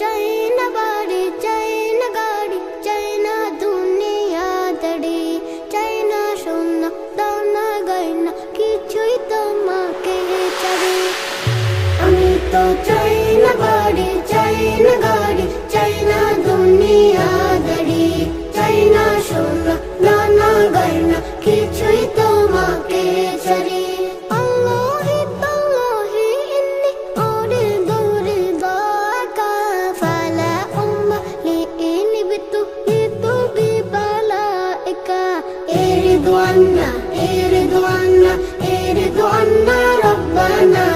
চাই না বাড়ি, চাই না গাড়ি, চাই না দুনিয়া দাড়ি, চাই না সোনা দানা গয়না, কিছুই তোমাকে ছাড়ি। আমি তো চাই না বাড়ি, চাই না গাড়ি, চাই না দুনিয়া দাড়ি, চাই না সোনা দানা গয়না, কিছুই তোমাকে ছাড়ি। ارضنا ارضنا ارضنا ربنا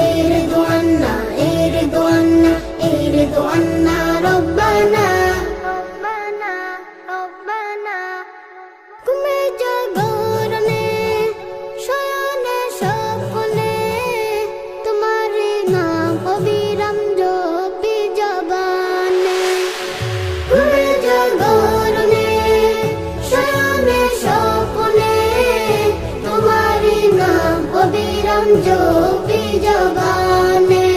ارضنا ارضنا ارضنا ربنا ربنا ربنا ঘুমে জাগরণে শয়নে স্বপ্নে তোমার নাম অবিরাম জপি জবানে। ঘুমে জাগরণে শয়নে স্বপ্নে তোমার নাম অবিরাম জপি জবানে।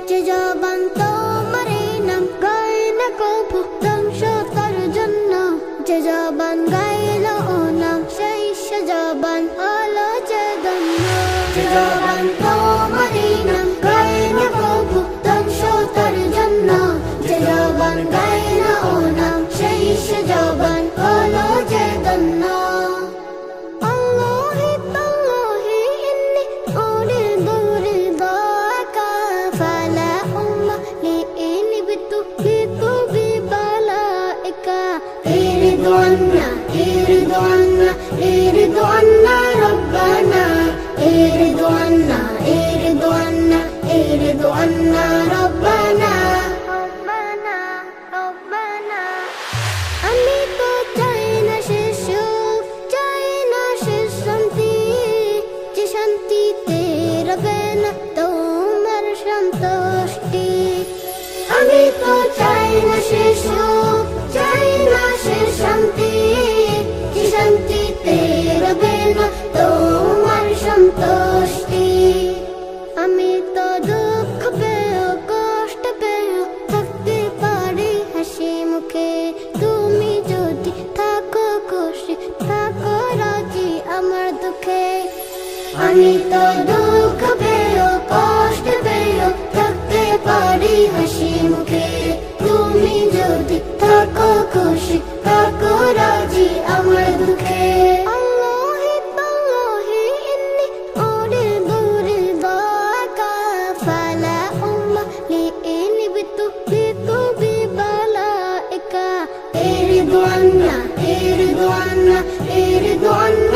যে জবান তোমার নাম গায় না কভু ধ্বংস তার জন্য, যে জবান গাইল ও নাম সেই সে জবান হলো যে ধন্য। যে জবান তোমার নাম গায় না কভু ধ্বংস তার জন্য, যে জবান গাইল ও নাম সেই সে জবান হলো যে ধন্য। ارضنا ارضنا ارضنا ربنا ارضنا ارضنا ارضنا ربنا ربنا ربنا আমি তো চাই না শেষ সুখ, চাই না শেষ শান্তি, যে শান্তিতে রবে না তোমার সন্তুষ্টি। আমি তো চাই না শেষ সুখ, চাই না শেষ শান্তি, যে শান্তিতে রবে না তোমার সন্তুষ্টি। আমি তো দুঃখ পেও কষ্ট পেও থাকতে পারি হাসি মুখে, তুমি যদি থাকো খুশি থাকো রাজি আমার দুঃখে। আমি তো দুঃখ পেও কষ্ট পেও থাকতে পারি হাসি মুখে, তুমি যদি থাকো খুশি থাকো রাজি আমার দুঃখে। ارضنا ارضنا ارضنا